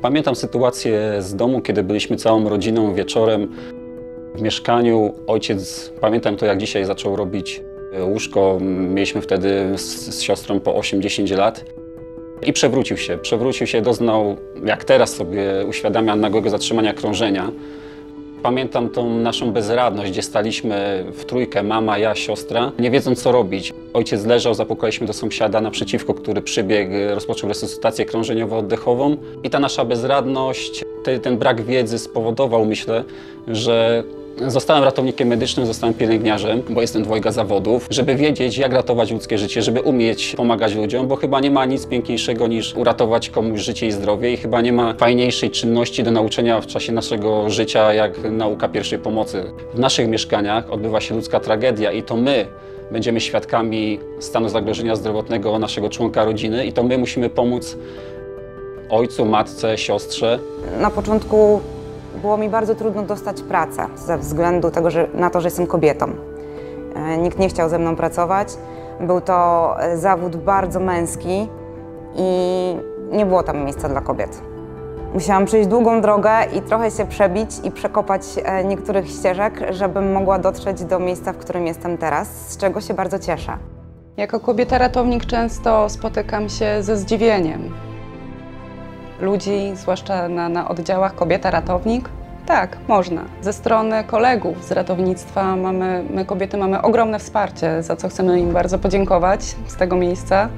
Pamiętam sytuację z domu, kiedy byliśmy całą rodziną wieczorem w mieszkaniu. Ojciec, pamiętam to jak dzisiaj, zaczął robić łóżko. Mieliśmy wtedy z siostrą po 8-10 lat. I przewrócił się, doznał, jak teraz sobie uświadamiam, nagłego zatrzymania krążenia. Pamiętam tą naszą bezradność, gdzie staliśmy w trójkę, mama, ja, siostra, nie wiedząc co robić. Ojciec leżał, zapukaliśmy do sąsiada naprzeciwko, który przybiegł, rozpoczął resuscytację krążeniowo-oddechową. I ta nasza bezradność, ten brak wiedzy spowodował, myślę, że zostałem ratownikiem medycznym, zostałem pielęgniarzem, bo jestem dwojga zawodów, żeby wiedzieć, jak ratować ludzkie życie, żeby umieć pomagać ludziom, bo chyba nie ma nic piękniejszego niż uratować komuś życie i zdrowie i chyba nie ma fajniejszej czynności do nauczenia w czasie naszego życia, jak nauka pierwszej pomocy. W naszych mieszkaniach odbywa się ludzka tragedia i to my będziemy świadkami stanu zagrożenia zdrowotnego naszego członka rodziny i to my musimy pomóc ojcu, matce, siostrze. Na początku było mi bardzo trudno dostać pracę ze względu na to, że jestem kobietą. Nikt nie chciał ze mną pracować. Był to zawód bardzo męski i nie było tam miejsca dla kobiet. Musiałam przejść długą drogę i trochę się przebić i przekopać niektórych ścieżek, żebym mogła dotrzeć do miejsca, w którym jestem teraz, z czego się bardzo cieszę. Jako kobieta ratownik często spotykam się ze zdziwieniem ludzi, zwłaszcza na oddziałach kobieta ratownik. Tak, można. Ze strony kolegów z ratownictwa my kobiety mamy ogromne wsparcie, za co chcemy im bardzo podziękować z tego miejsca.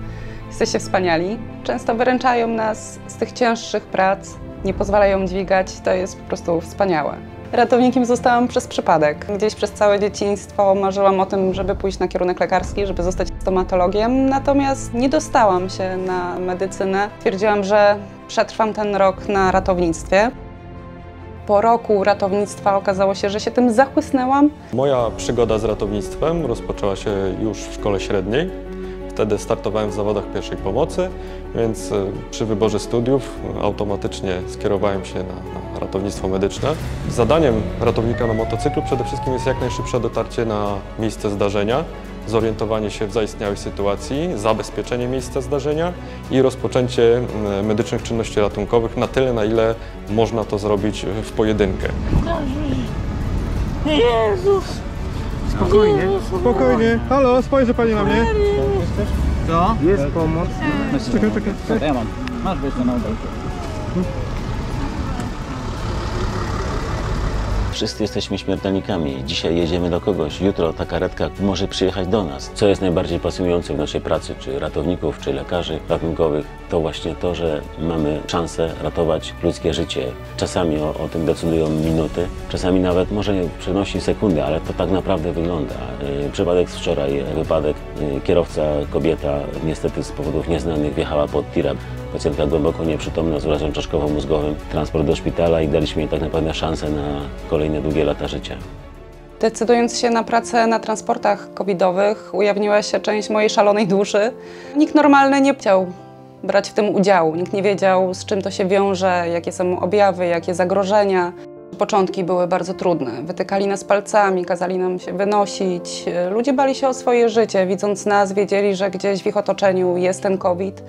Jesteście wspaniali. Często wyręczają nas z tych cięższych prac, nie pozwalają dźwigać, to jest po prostu wspaniałe. Ratownikiem zostałam przez przypadek. Gdzieś przez całe dzieciństwo marzyłam o tym, żeby pójść na kierunek lekarski, żeby zostać stomatologiem, natomiast nie dostałam się na medycynę. Stwierdziłam, że przetrwam ten rok na ratownictwie. Po roku ratownictwa okazało się, że się tym zachłysnęłam. Moja przygoda z ratownictwem rozpoczęła się już w szkole średniej. Wtedy startowałem w zawodach pierwszej pomocy, więc przy wyborze studiów automatycznie skierowałem się na ratownictwo medyczne. Zadaniem ratownika na motocyklu przede wszystkim jest jak najszybsze dotarcie na miejsce zdarzenia, zorientowanie się w zaistniałej sytuacji, zabezpieczenie miejsca zdarzenia i rozpoczęcie medycznych czynności ratunkowych na tyle, na ile można to zrobić w pojedynkę. Jezus! Spokojnie, spokojnie. Halo, spojrzy pani na mnie. Co? Jest pomoc. Czekaj. Ja mam. Masz być na obejście. Wszyscy jesteśmy śmiertelnikami. Dzisiaj jedziemy do kogoś, jutro ta karetka może przyjechać do nas. Co jest najbardziej pasjonujące w naszej pracy, czy ratowników, czy lekarzy ratunkowych, to właśnie to, że mamy szansę ratować ludzkie życie. Czasami o tym decydują minuty, czasami nawet może nie przenosi sekundy, ale to tak naprawdę wygląda. Przypadek z wczoraj, wypadek, kierowca, kobieta, niestety z powodów nieznanych wjechała pod tirem. Pacjentka głęboko nieprzytomna z urazem czaszkowo-mózgowym. Transport do szpitala i daliśmy jej tak naprawdę szansę na kolejne długie lata życia. Decydując się na pracę na transportach covidowych, ujawniła się część mojej szalonej duszy. Nikt normalny nie chciał brać w tym udziału. Nikt nie wiedział, z czym to się wiąże, jakie są objawy, jakie zagrożenia. Początki były bardzo trudne. Wytykali nas palcami, kazali nam się wynosić. Ludzie bali się o swoje życie. Widząc nas, wiedzieli, że gdzieś w ich otoczeniu jest ten COVID.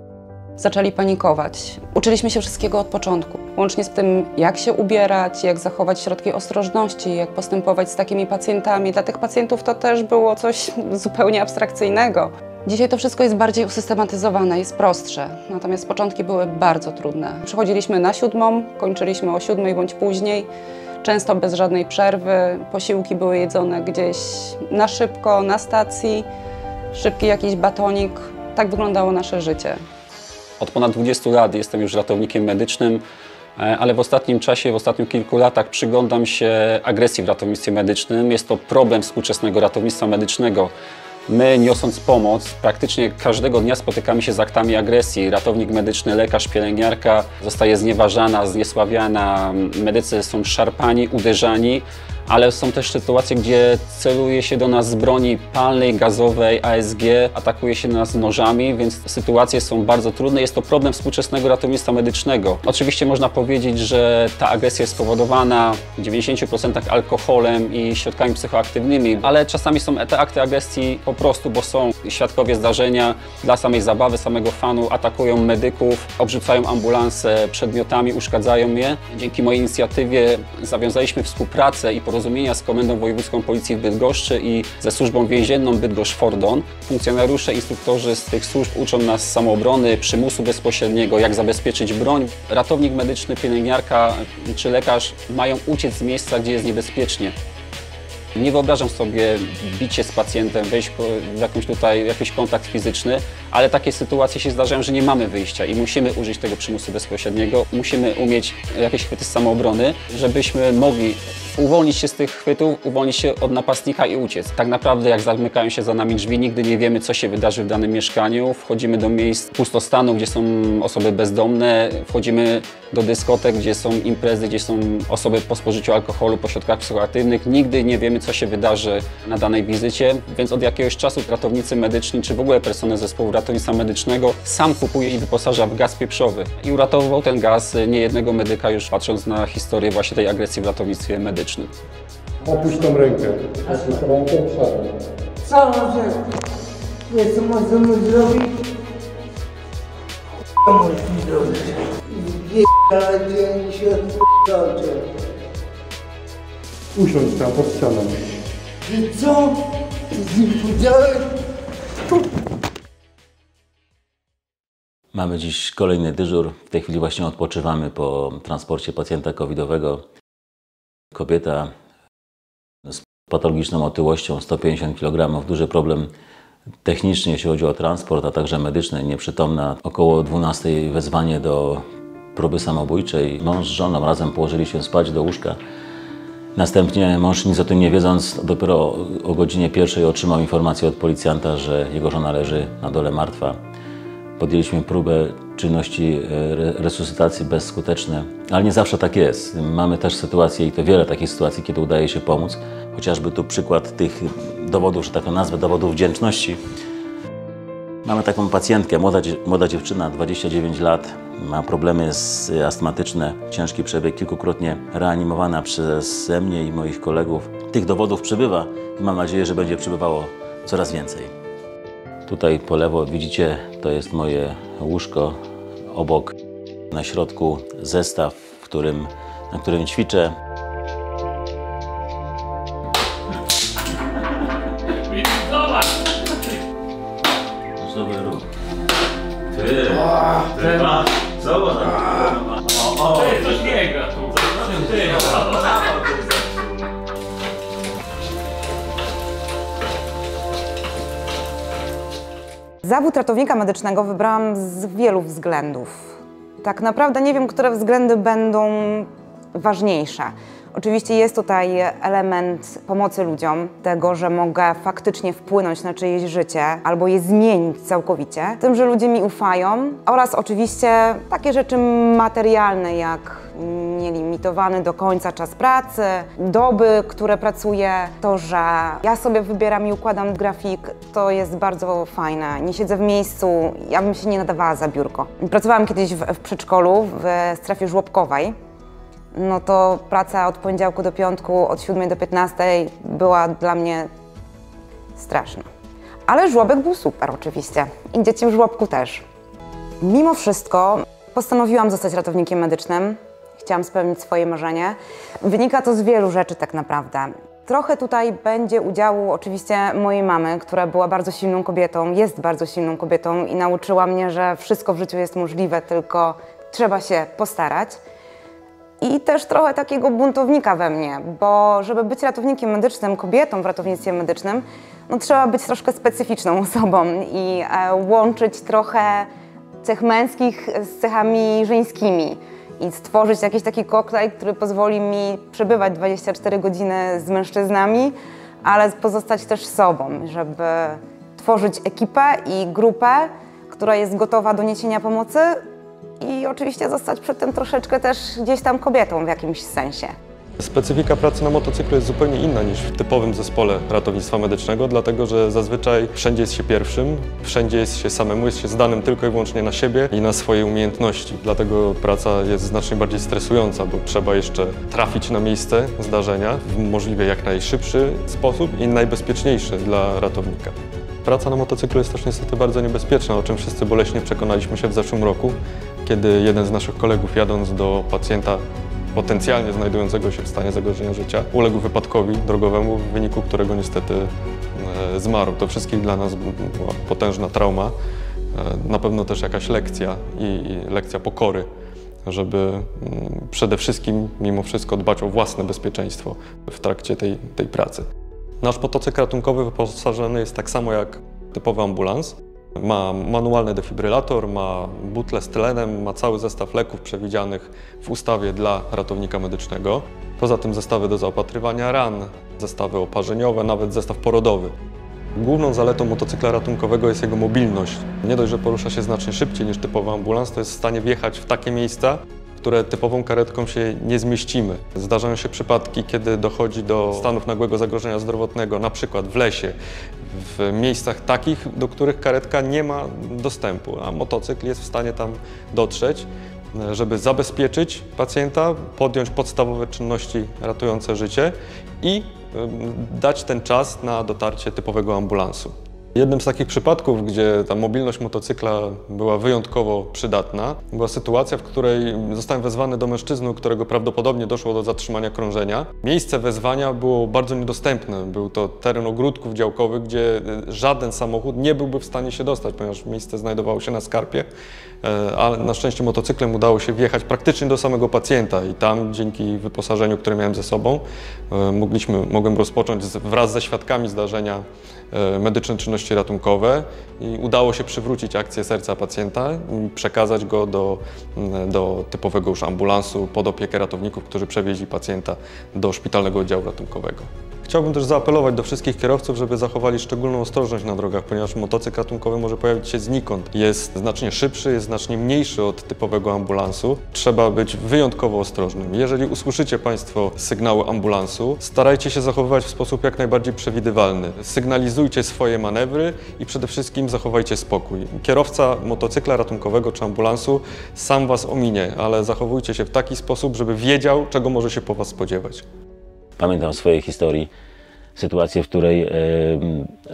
Zaczęli panikować. Uczyliśmy się wszystkiego od początku, łącznie z tym, jak się ubierać, jak zachować środki ostrożności, jak postępować z takimi pacjentami. Dla tych pacjentów to też było coś zupełnie abstrakcyjnego. Dzisiaj to wszystko jest bardziej usystematyzowane, jest prostsze, natomiast początki były bardzo trudne. Przychodziliśmy na 7, kończyliśmy o 7 bądź później, często bez żadnej przerwy. Posiłki były jedzone gdzieś na szybko, na stacji, szybki jakiś batonik. Tak wyglądało nasze życie. Od ponad 20 lat jestem już ratownikiem medycznym, ale w ostatnim czasie, w ostatnich kilku latach przyglądam się agresji w ratownictwie medycznym. Jest to problem współczesnego ratownictwa medycznego. My, niosąc pomoc, praktycznie każdego dnia spotykamy się z aktami agresji. Ratownik medyczny, lekarz, pielęgniarka zostaje znieważana, zniesławiana. Medycy są szarpani, uderzani, ale są też sytuacje, gdzie celuje się do nas z broni palnej, gazowej, ASG, atakuje się nas nożami, więc sytuacje są bardzo trudne. Jest to problem współczesnego ratownictwa medycznego. Oczywiście można powiedzieć, że ta agresja jest spowodowana w 90% alkoholem i środkami psychoaktywnymi, ale czasami są te akty agresji po prostu, bo są świadkowie zdarzenia dla samej zabawy, samego fanu, atakują medyków, obrzucają ambulanse przedmiotami, uszkadzają je. Dzięki mojej inicjatywie zawiązaliśmy współpracę i porozumienia z Komendą Wojewódzką Policji w Bydgoszczy i ze służbą więzienną Bydgoszcz-Fordon. Funkcjonariusze, instruktorzy z tych służb uczą nas samoobrony, przymusu bezpośredniego, jak zabezpieczyć broń. Ratownik medyczny, pielęgniarka czy lekarz mają uciec z miejsca, gdzie jest niebezpiecznie. Nie wyobrażam sobie bicie z pacjentem, wejść w jakiś kontakt fizyczny, ale takie sytuacje się zdarzają, że nie mamy wyjścia i musimy użyć tego przymusu bezpośredniego. Musimy umieć jakieś chwyty z samoobrony, żebyśmy mogli uwolnić się z tych chwytów, uwolnić się od napastnika i uciec. Tak naprawdę jak zamykają się za nami drzwi, nigdy nie wiemy, co się wydarzy w danym mieszkaniu. Wchodzimy do miejsc pustostanu, gdzie są osoby bezdomne, wchodzimy do dyskotek, gdzie są imprezy, gdzie są osoby po spożyciu alkoholu, po środkach psychoaktywnych. Nigdy nie wiemy, co się wydarzy na danej wizycie, więc od jakiegoś czasu ratownicy medyczni, czy w ogóle personel zespołu ratownictwa medycznego sam kupuje i wyposaża w gaz pieprzowy. I uratował ten gaz niejednego medyka, już patrząc na historię właśnie tej agresji w ratownictwie medycznym. Opuść tą rękę. Opuść tą rękę, przodem. Co może? Wiesz co możemy zrobić? Co możemy zrobić? Zbierać dzień się odpuszczacie. Usiądź tam pod ścianą. Że co? Ty z nim powiedziałeś? Mamy dziś kolejny dyżur. W tej chwili właśnie odpoczywamy po transporcie pacjenta covidowego. Kobieta z patologiczną otyłością, 150 kg, duży problem techniczny, jeśli chodzi o transport, a także medyczny, nieprzytomna. Około 12 wezwanie do próby samobójczej. Mąż z żoną razem położyli się spać do łóżka. Następnie mąż, nic o tym nie wiedząc, dopiero o godzinie 1 otrzymał informację od policjanta, że jego żona leży na dole martwa. Podjęliśmy próbę czynności resuscytacji bezskuteczne, ale nie zawsze tak jest. Mamy też sytuacje, i to wiele takich sytuacji, kiedy udaje się pomóc. Chociażby tu przykład tych dowodów, że taką nazwę dowodów wdzięczności. Mamy taką pacjentkę, młoda dziewczyna, 29 lat, ma problemy astmatyczne, ciężki przebieg, kilkukrotnie reanimowana przeze mnie i moich kolegów. Tych dowodów przybywa i mam nadzieję, że będzie przybywało coraz więcej. Tutaj po lewo widzicie, to jest moje łóżko, obok na środku zestaw, na którym ćwiczę. Dobry ruch. Zobacz. Coś biega tu. Zawód ratownika medycznego wybrałam z wielu względów. Tak naprawdę nie wiem, które względy będą ważniejsze. Oczywiście jest tutaj element pomocy ludziom, tego, że mogę faktycznie wpłynąć na czyjeś życie albo je zmienić całkowicie, tym, że ludzie mi ufają, oraz oczywiście takie rzeczy materialne, jak nielimitowany do końca czas pracy, doby, które pracuję, to, że ja sobie wybieram i układam grafik, to jest bardzo fajne. Nie siedzę w miejscu, ja bym się nie nadawała za biurko. Pracowałam kiedyś w przedszkolu, w strefie żłobkowej. No to praca od poniedziałku do piątku, od 7 do 15 była dla mnie straszna. Ale żłobek był super oczywiście i dzieci w żłobku też. Mimo wszystko postanowiłam zostać ratownikiem medycznym. Chciałam spełnić swoje marzenie. Wynika to z wielu rzeczy tak naprawdę. Trochę tutaj będzie udziału oczywiście mojej mamy, która była bardzo silną kobietą, jest bardzo silną kobietą i nauczyła mnie, że wszystko w życiu jest możliwe, tylko trzeba się postarać. I też trochę takiego buntownika we mnie, bo żeby być ratownikiem medycznym, kobietą w ratownictwie medycznym, no trzeba być troszkę specyficzną osobą i łączyć trochę cech męskich z cechami żeńskimi i stworzyć jakiś taki koktajl, który pozwoli mi przebywać 24 godziny z mężczyznami, ale pozostać też sobą, żeby tworzyć ekipę i grupę, która jest gotowa do niesienia pomocy, i oczywiście zostać przy tym troszeczkę też gdzieś tam kobietą w jakimś sensie. Specyfika pracy na motocyklu jest zupełnie inna niż w typowym zespole ratownictwa medycznego, dlatego że zazwyczaj wszędzie jest się pierwszym, wszędzie jest się samemu, jest się zdanym tylko i wyłącznie na siebie i na swoje umiejętności. Dlatego praca jest znacznie bardziej stresująca, bo trzeba jeszcze trafić na miejsce zdarzenia w możliwie jak najszybszy sposób i najbezpieczniejszy dla ratownika. Praca na motocyklu jest też niestety bardzo niebezpieczna, o czym wszyscy boleśnie przekonaliśmy się w zeszłym roku, kiedy jeden z naszych kolegów, jadąc do pacjenta potencjalnie znajdującego się w stanie zagrożenia życia, uległ wypadkowi drogowemu, w wyniku którego niestety zmarł. To wszystkich dla nas była potężna trauma, na pewno też jakaś lekcja i lekcja pokory, żeby przede wszystkim mimo wszystko dbać o własne bezpieczeństwo w trakcie tej pracy. Nasz motocykl ratunkowy wyposażony jest tak samo jak typowy ambulans. Ma manualny defibrylator, ma butlę z tlenem, ma cały zestaw leków przewidzianych w ustawie dla ratownika medycznego. Poza tym zestawy do zaopatrywania ran, zestawy oparzeniowe, nawet zestaw porodowy. Główną zaletą motocykla ratunkowego jest jego mobilność. Nie dość, że porusza się znacznie szybciej niż typowy ambulans, to jest w stanie wjechać w takie miejsca, w które typową karetką się nie zmieścimy. Zdarzają się przypadki, kiedy dochodzi do stanów nagłego zagrożenia zdrowotnego, na przykład w lesie, w miejscach takich, do których karetka nie ma dostępu, a motocykl jest w stanie tam dotrzeć, żeby zabezpieczyć pacjenta, podjąć podstawowe czynności ratujące życie i dać ten czas na dotarcie typowego ambulansu. Jednym z takich przypadków, gdzie ta mobilność motocykla była wyjątkowo przydatna, była sytuacja, w której zostałem wezwany do mężczyzny, u którego prawdopodobnie doszło do zatrzymania krążenia. Miejsce wezwania było bardzo niedostępne. Był to teren ogródków działkowych, gdzie żaden samochód nie byłby w stanie się dostać, ponieważ miejsce znajdowało się na skarpie, ale na szczęście motocyklem udało się wjechać praktycznie do samego pacjenta i tam dzięki wyposażeniu, które miałem ze sobą, mogłem rozpocząć wraz ze świadkami zdarzenia medyczne czynności ratunkowe i udało się przywrócić akcję serca pacjenta i przekazać go do typowego już ambulansu pod opiekę ratowników, którzy przewieźli pacjenta do szpitalnego oddziału ratunkowego. Chciałbym też zaapelować do wszystkich kierowców, żeby zachowali szczególną ostrożność na drogach, ponieważ motocykl ratunkowy może pojawić się znikąd. Jest znacznie szybszy, jest znacznie mniejszy od typowego ambulansu. Trzeba być wyjątkowo ostrożnym. Jeżeli usłyszycie Państwo sygnały ambulansu, starajcie się zachowywać w sposób jak najbardziej przewidywalny. Sygnalizujcie swoje manewry i przede wszystkim zachowajcie spokój. Kierowca motocykla ratunkowego czy ambulansu sam Was ominie, ale zachowujcie się w taki sposób, żeby wiedział, czego może się po Was spodziewać. Pamiętam w swojej historii sytuację, w której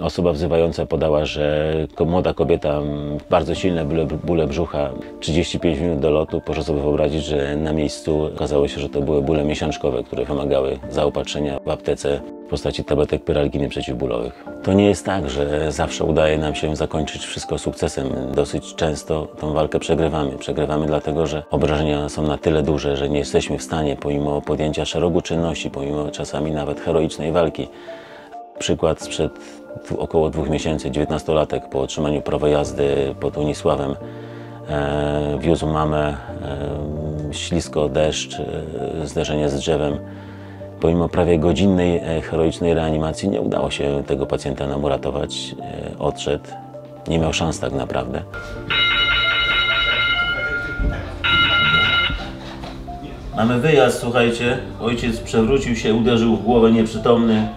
osoba wzywająca podała, że młoda kobieta, bardzo silne bóle brzucha, 35 minut do lotu. Proszę sobie wyobrazić, że na miejscu okazało się, że to były bóle miesiączkowe, które wymagały zaopatrzenia w aptece w postaci tabletek pyralginy przeciwbólowych. To nie jest tak, że zawsze udaje nam się zakończyć wszystko sukcesem. Dosyć często tą walkę przegrywamy. Przegrywamy dlatego, że obrażenia są na tyle duże, że nie jesteśmy w stanie, pomimo podjęcia szeregu czynności, pomimo czasami nawet heroicznej walki. Przykład sprzed około 2 miesięcy, 19-latek po otrzymaniu prawa jazdy pod Unisławem wiózł mamę, ślisko, deszcz, zderzenie z drzewem. Pomimo prawie godzinnej heroicznej reanimacji nie udało się tego pacjenta nam uratować. Odszedł, nie miał szans tak naprawdę. Mamy wyjazd, słuchajcie. Ojciec przewrócił się, uderzył w głowę, nieprzytomny.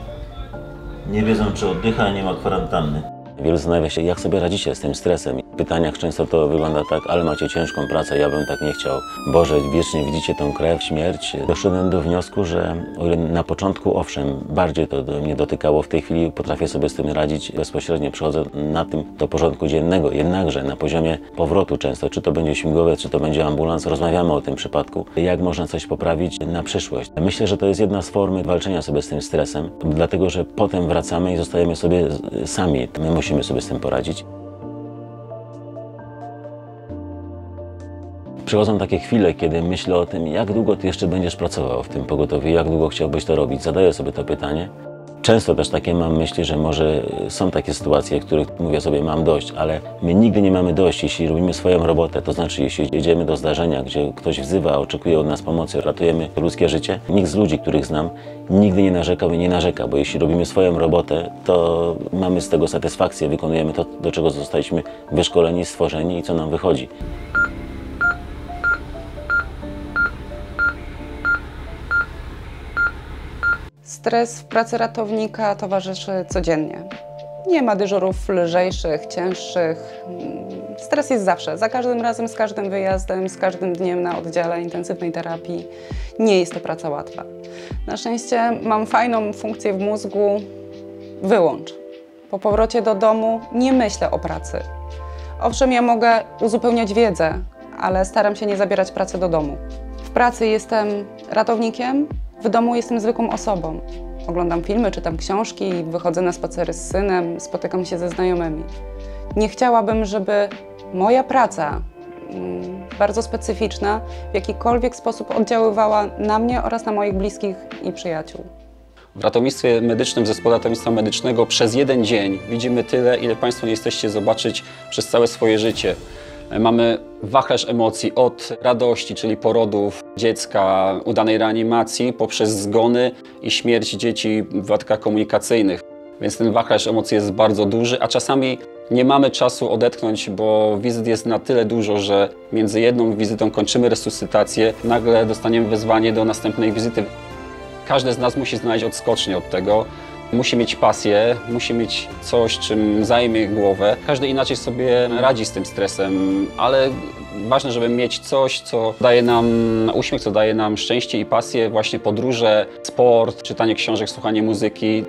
Nie wiedzą, czy oddycha, nie ma kwarantanny. Wielu zastanawia się, jak sobie radzicie z tym stresem. W pytaniach często to wygląda tak, ale macie ciężką pracę, ja bym tak nie chciał. Boże, wiecznie widzicie tą krew, śmierć. Doszedłem do wniosku, że o ile na początku, owszem, bardziej to mnie dotykało, w tej chwili potrafię sobie z tym radzić. Bezpośrednio przychodzę na tym do porządku dziennego. Jednakże na poziomie powrotu często, czy to będzie śmigłowiec, czy to będzie ambulans, rozmawiamy o tym przypadku. Jak można coś poprawić na przyszłość. Myślę, że to jest jedna z form walczenia sobie z tym stresem, dlatego że potem wracamy i zostajemy sobie sami. My musimy sobie z tym poradzić. Przychodzą takie chwile, kiedy myślę o tym, jak długo ty jeszcze będziesz pracował w tym pogotowiu, jak długo chciałbyś to robić. Zadaję sobie to pytanie. Często też takie mam myśli, że może są takie sytuacje, w których mówię sobie, mam dość, ale my nigdy nie mamy dość, jeśli robimy swoją robotę. To znaczy, jeśli jedziemy do zdarzenia, gdzie ktoś wzywa, oczekuje od nas pomocy, ratujemy ludzkie życie. Nikt z ludzi, których znam, nigdy nie narzekał i nie narzeka, bo jeśli robimy swoją robotę, to mamy z tego satysfakcję, wykonujemy to, do czego zostaliśmy wyszkoleni, stworzeni i co nam wychodzi. Stres w pracy ratownika towarzyszy codziennie. Nie ma dyżurów lżejszych, cięższych. Stres jest zawsze, za każdym razem, z każdym wyjazdem, z każdym dniem na oddziale intensywnej terapii. Nie jest to praca łatwa. Na szczęście mam fajną funkcję w mózgu wyłącz. Po powrocie do domu nie myślę o pracy. Owszem, ja mogę uzupełniać wiedzę, ale staram się nie zabierać pracy do domu. W pracy jestem ratownikiem, w domu jestem zwykłą osobą. Oglądam filmy, czytam książki, wychodzę na spacery z synem, spotykam się ze znajomymi. Nie chciałabym, żeby moja praca, bardzo specyficzna, w jakikolwiek sposób oddziaływała na mnie oraz na moich bliskich i przyjaciół. W ratownictwie medycznym, w zespole ratownictwa medycznego przez jeden dzień widzimy tyle, ile Państwo nie jesteście zobaczyć przez całe swoje życie. Mamy wachlarz emocji od radości, czyli porodów dziecka, udanej reanimacji, poprzez zgony i śmierć dzieci w wypadkach komunikacyjnych. Więc ten wachlarz emocji jest bardzo duży, a czasami nie mamy czasu odetchnąć, bo wizyt jest na tyle dużo, że między jedną wizytą kończymy resuscytację, nagle dostaniemy wezwanie do następnej wizyty. Każdy z nas musi znaleźć odskocznię od tego. Musi mieć pasję, musi mieć coś, czym zajmie głowę. Każdy inaczej sobie radzi z tym stresem, ale ważne, żeby mieć coś, co daje nam uśmiech, co daje nam szczęście i pasję. Właśnie podróże, sport, czytanie książek, słuchanie muzyki.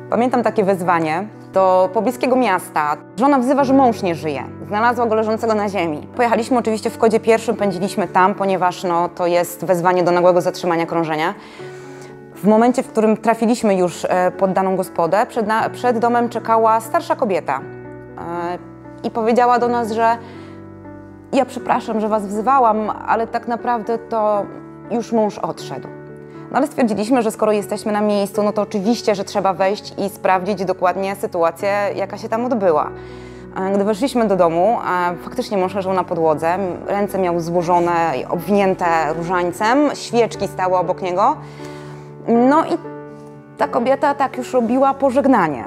Pamiętam takie wezwanie do pobliskiego miasta. Żona wzywa, że mąż nie żyje. Znalazła go leżącego na ziemi. Pojechaliśmy oczywiście w kodzie pierwszym, pędziliśmy tam, ponieważ to jest wezwanie do nagłego zatrzymania krążenia. W momencie, w którym trafiliśmy już pod daną gospodę, przed domem czekała starsza kobieta i powiedziała do nas, że ja przepraszam, że was wzywałam, ale tak naprawdę to już mąż odszedł. No ale stwierdziliśmy, że skoro jesteśmy na miejscu, no to oczywiście, że trzeba wejść i sprawdzić dokładnie sytuację, jaka się tam odbyła. Gdy weszliśmy do domu, faktycznie mąż leżał na podłodze, ręce miał złożone, obwinięte różańcem, świeczki stały obok niego. No i ta kobieta tak już robiła pożegnanie.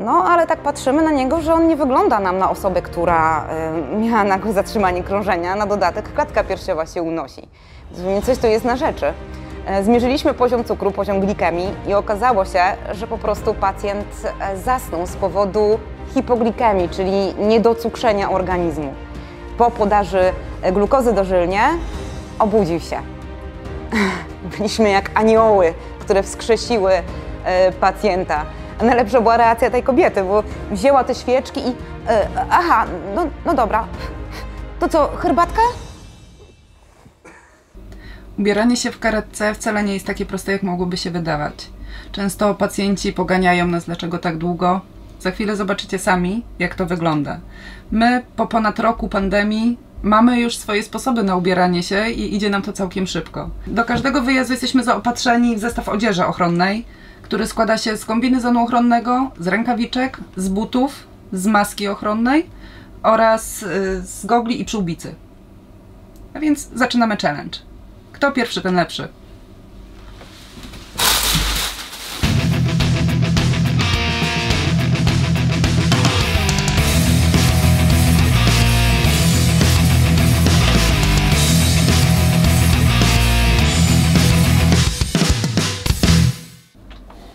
No ale tak patrzymy na niego, że on nie wygląda nam na osobę, która miała nagłe zatrzymanie krążenia, na dodatek klatka piersiowa się unosi. Więc coś tu jest na rzeczy. Zmierzyliśmy poziom cukru, poziom glikemii i okazało się, że po prostu pacjent zasnął z powodu hipoglikemii, czyli niedocukrzenia organizmu. Po podaży glukozy dożylnie obudził się. Byliśmy jak anioły, które wskrzesiły pacjenta. A najlepsza była reakcja tej kobiety, bo wzięła te świeczki i aha, no dobra, to co, herbatka? Ubieranie się w karetce wcale nie jest takie proste, jak mogłoby się wydawać. Często pacjenci poganiają nas, dlaczego tak długo. Za chwilę zobaczycie sami, jak to wygląda. My po ponad roku pandemii mamy już swoje sposoby na ubieranie się i idzie nam to całkiem szybko. Do każdego wyjazdu jesteśmy zaopatrzeni w zestaw odzieży ochronnej, który składa się z kombinezonu ochronnego, z rękawiczek, z butów, z maski ochronnej oraz z gogli i przyłbicy. A więc zaczynamy challenge. Kto pierwszy, ten lepszy.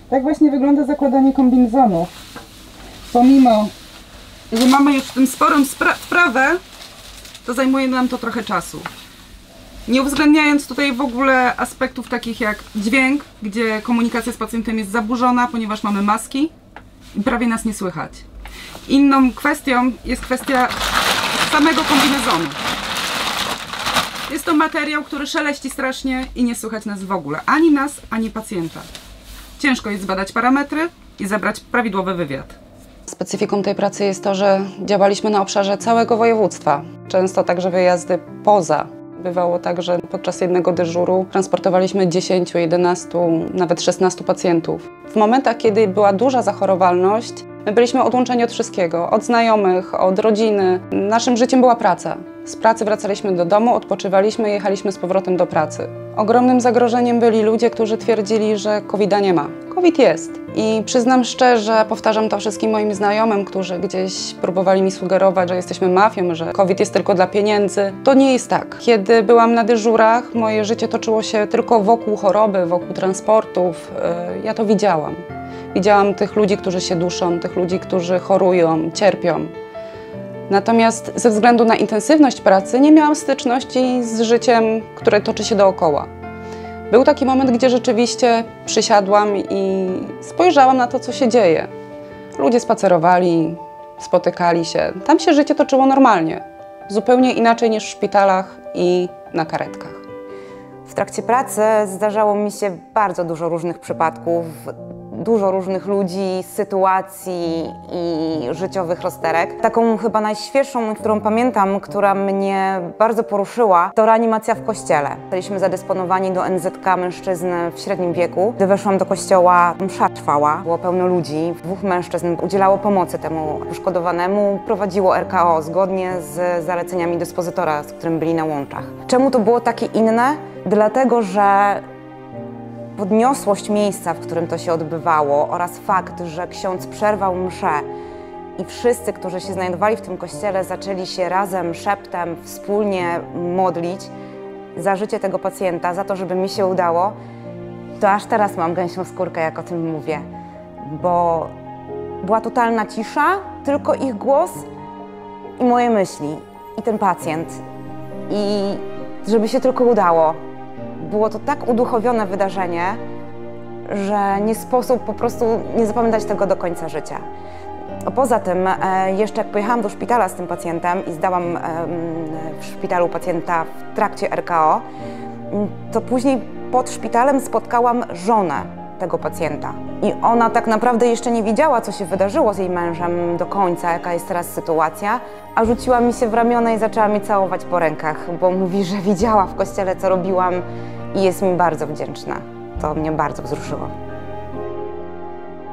Tak właśnie wygląda zakładanie kombinezonów. Pomimo, że mamy już w tym sporą wprawę, to zajmuje nam to trochę czasu. Nie uwzględniając tutaj w ogóle aspektów takich jak dźwięk, gdzie komunikacja z pacjentem jest zaburzona, ponieważ mamy maski i prawie nas nie słychać. Inną kwestią jest kwestia samego kombinezonu. Jest to materiał, który szeleści strasznie i nie słychać nas w ogóle. Ani nas, ani pacjenta. Ciężko jest zbadać parametry i zebrać prawidłowy wywiad. Specyfiką tej pracy jest to, że działaliśmy na obszarze całego województwa. Często także wyjazdy poza. Bywało tak, że podczas jednego dyżuru transportowaliśmy 10, 11, nawet 16 pacjentów. W momentach, kiedy była duża zachorowalność, my byliśmy odłączeni od wszystkiego, od znajomych, od rodziny. Naszym życiem była praca. Z pracy wracaliśmy do domu, odpoczywaliśmy i jechaliśmy z powrotem do pracy. Ogromnym zagrożeniem byli ludzie, którzy twierdzili, że COVID-a nie ma. COVID jest. I przyznam szczerze, powtarzam to wszystkim moim znajomym, którzy gdzieś próbowali mi sugerować, że jesteśmy mafią, że COVID jest tylko dla pieniędzy. To nie jest tak. Kiedy byłam na dyżurach, moje życie toczyło się tylko wokół choroby, wokół transportów. Ja to widziałam. Widziałam tych ludzi, którzy się duszą, tych ludzi, którzy chorują, cierpią. Natomiast ze względu na intensywność pracy nie miałam styczności z życiem, które toczy się dookoła. Był taki moment, gdzie rzeczywiście przysiadłam i spojrzałam na to, co się dzieje. Ludzie spacerowali, spotykali się. Tam się życie toczyło normalnie. Zupełnie inaczej niż w szpitalach i na karetkach. W trakcie pracy zdarzało mi się bardzo dużo różnych przypadków, dużo różnych ludzi, sytuacji i życiowych rozterek. Taką chyba najświeższą, którą pamiętam, która mnie bardzo poruszyła, to reanimacja w kościele. Byliśmy zadysponowani do NZK mężczyzn w średnim wieku. Gdy weszłam do kościoła, msza trwała, było pełno ludzi. 2 mężczyzn udzielało pomocy temu poszkodowanemu, prowadziło RKO zgodnie z zaleceniami dyspozytora, z którym byli na łączach. Czemu to było takie inne? Dlatego, że podniosłość miejsca, w którym to się odbywało oraz fakt, że ksiądz przerwał mszę i wszyscy, którzy się znajdowali w tym kościele, zaczęli się razem, szeptem, wspólnie modlić za życie tego pacjenta, za to, żeby mi się udało, to aż teraz mam gęsią skórkę, jak o tym mówię, bo była totalna cisza, tylko ich głos i moje myśli i ten pacjent i żeby się tylko udało. Było to tak uduchowione wydarzenie, że nie sposób po prostu nie zapamiętać tego do końca życia. Poza tym, jeszcze jak pojechałam do szpitala z tym pacjentem i zdałam w szpitalu pacjenta w trakcie RKO, to później pod szpitalem spotkałam żonę tego pacjenta. I ona tak naprawdę jeszcze nie wiedziała, co się wydarzyło z jej mężem do końca, jaka jest teraz sytuacja, a rzuciła mi się w ramiona i zaczęła mnie całować po rękach, bo mówi, że widziała w kościele, co robiłam i jest mi bardzo wdzięczna. To mnie bardzo wzruszyło.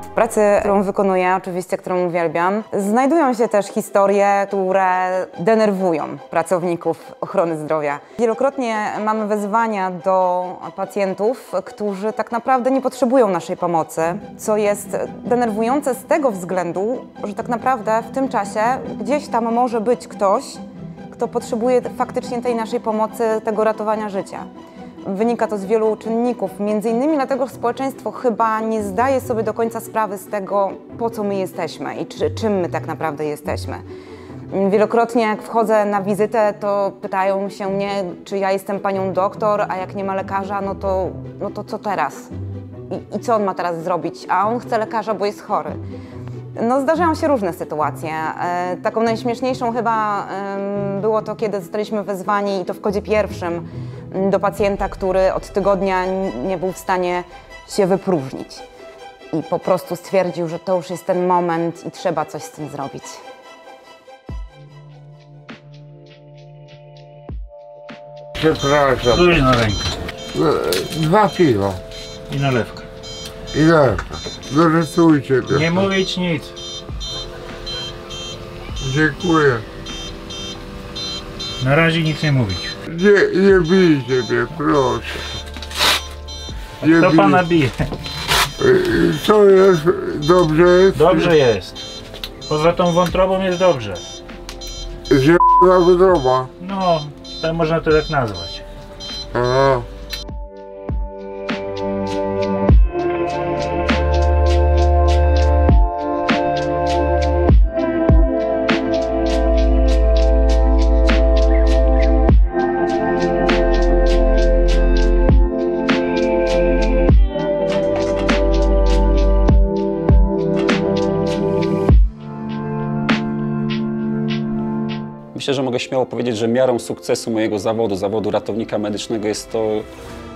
W pracy, którą wykonuję, oczywiście, którą uwielbiam, znajdują się też historie, które denerwują pracowników ochrony zdrowia. Wielokrotnie mamy wezwania do pacjentów, którzy tak naprawdę nie potrzebują naszej pomocy, co jest denerwujące z tego względu, że tak naprawdę w tym czasie gdzieś tam może być ktoś, kto potrzebuje faktycznie tej naszej pomocy, tego ratowania życia. Wynika to z wielu czynników, między innymi dlatego, że społeczeństwo chyba nie zdaje sobie do końca sprawy z tego, po co my jesteśmy i czym my tak naprawdę jesteśmy. Wielokrotnie jak wchodzę na wizytę, to pytają się mnie, czy ja jestem panią doktor, a jak nie ma lekarza, no to co teraz? I co on ma teraz zrobić? A on chce lekarza, bo jest chory. No, zdarzają się różne sytuacje. Taką najśmieszniejszą chyba było to, kiedy zostaliśmy wezwani, i to w kodzie pierwszym, do pacjenta, który od tygodnia nie był w stanie się wypróżnić. I po prostu stwierdził, że to już jest ten moment i trzeba coś z tym zrobić. Przepraszam. Spójrz na rękę 2 piwa. i nalewkę. I lewka. Dorysujcie go. Nie mówić nic. Dziękuję. Na razie nic nie mówić. Nie bijcie mnie, proszę. Nie Kto bij. pana bije? Co jest? Dobrze jest? Dobrze jest. Poza tą wątrobą jest dobrze. Zielona wydroba. No, to można to tak nazwać. Aha. Myślę, że mogę śmiało powiedzieć, że miarą sukcesu mojego zawodu ratownika medycznego jest to,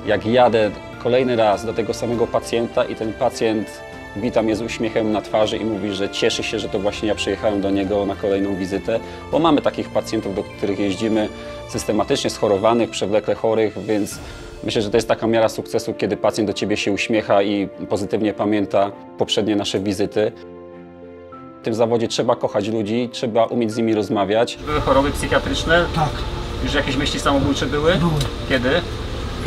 jak jadę kolejny raz do tego samego pacjenta i ten pacjent wita mnie z uśmiechem na twarzy i mówi, że cieszy się, że to właśnie ja przyjechałem do niego na kolejną wizytę, bo mamy takich pacjentów, do których jeździmy systematycznie, schorowanych, przewlekle chorych, więc myślę, że to jest taka miara sukcesu, kiedy pacjent do ciebie się uśmiecha i pozytywnie pamięta poprzednie nasze wizyty. W tym zawodzie trzeba kochać ludzi, trzeba umieć z nimi rozmawiać. Były choroby psychiatryczne? Tak. Już jakieś myśli samobójcze były? Były. Kiedy?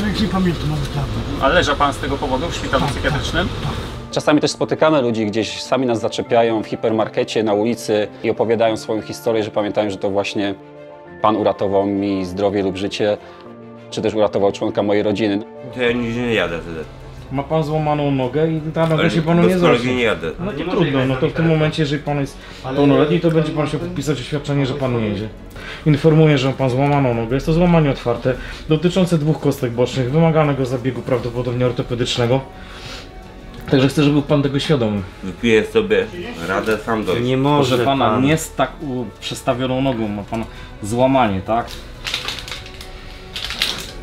Jak nie pamiętam nawet dawno. A leża pan z tego powodu w szpitalu psychiatrycznym? Tak. Czasami też spotykamy ludzi gdzieś, sami nas zaczepiają w hipermarkecie, na ulicy i opowiadają swoją historię, że pamiętają, że to właśnie pan uratował mi zdrowie lub życie, czy też uratował członka mojej rodziny. To ja nigdzie nie jadę wtedy. Ma pan złamaną nogę i ta noga się panu do nie psychologi zrośnie. nie jadę. No to trudno, no to w tym momencie, jeżeli pan jest pełnoletni, to będzie pan się podpisać oświadczenie, że pan nie jedzie. Informuję, że ma pan złamaną nogę. Jest to złamanie otwarte, dotyczące 2 kostek bocznych, wymaganego zabiegu prawdopodobnie ortopedycznego. Także chcę, żeby był pan tego świadomy. Wypiję sobie radę sam dojść. Nie może pana, nie z tak przestawioną nogą, ma pan złamanie, tak?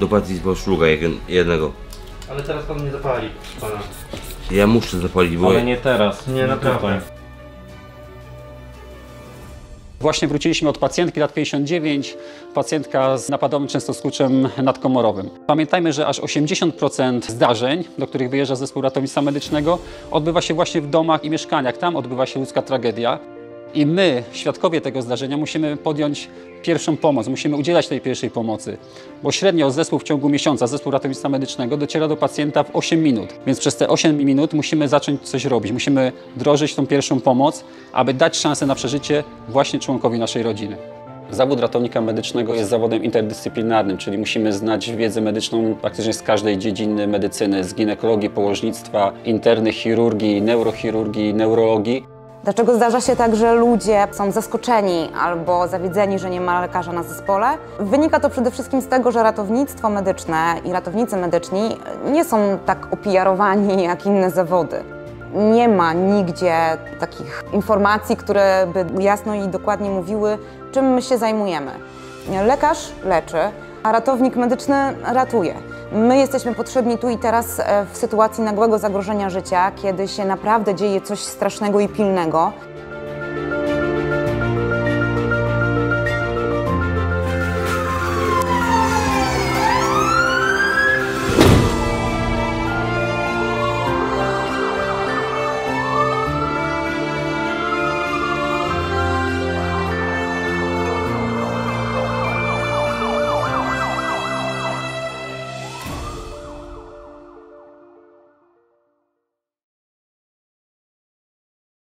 Dopadli z szluga jednego. Ale teraz pan nie zapali pana. Ja muszę zapalić, bo... Ale nie teraz, nie naprawdę. Właśnie wróciliśmy od pacjentki, lat 59, pacjentka z napadowym częstoskurczem nadkomorowym. Pamiętajmy, że aż 80% zdarzeń, do których wyjeżdża zespół ratownictwa medycznego, odbywa się właśnie w domach i mieszkaniach. Tam odbywa się ludzka tragedia. I my, świadkowie tego zdarzenia, musimy podjąć pierwszą pomoc, musimy udzielać tej pierwszej pomocy. Bo średnio zespół w ciągu miesiąca, zespół ratownictwa medycznego dociera do pacjenta w 8 minut. Więc przez te 8 minut musimy zacząć coś robić. Musimy wdrożyć tą pierwszą pomoc, aby dać szansę na przeżycie właśnie członkowi naszej rodziny. Zawód ratownika medycznego jest zawodem interdyscyplinarnym, czyli musimy znać wiedzę medyczną praktycznie z każdej dziedziny medycyny, z ginekologii, położnictwa, internych chirurgii, neurochirurgii, neurologii. Dlaczego zdarza się tak, że ludzie są zaskoczeni albo zawiedzeni, że nie ma lekarza na zespole? Wynika to przede wszystkim z tego, że ratownictwo medyczne i ratownicy medyczni nie są tak opijarowani jak inne zawody. Nie ma nigdzie takich informacji, które by jasno i dokładnie mówiły, czym my się zajmujemy. Lekarz leczy, a ratownik medyczny ratuje. My jesteśmy potrzebni tu i teraz w sytuacji nagłego zagrożenia życia, kiedy się naprawdę dzieje coś strasznego i pilnego.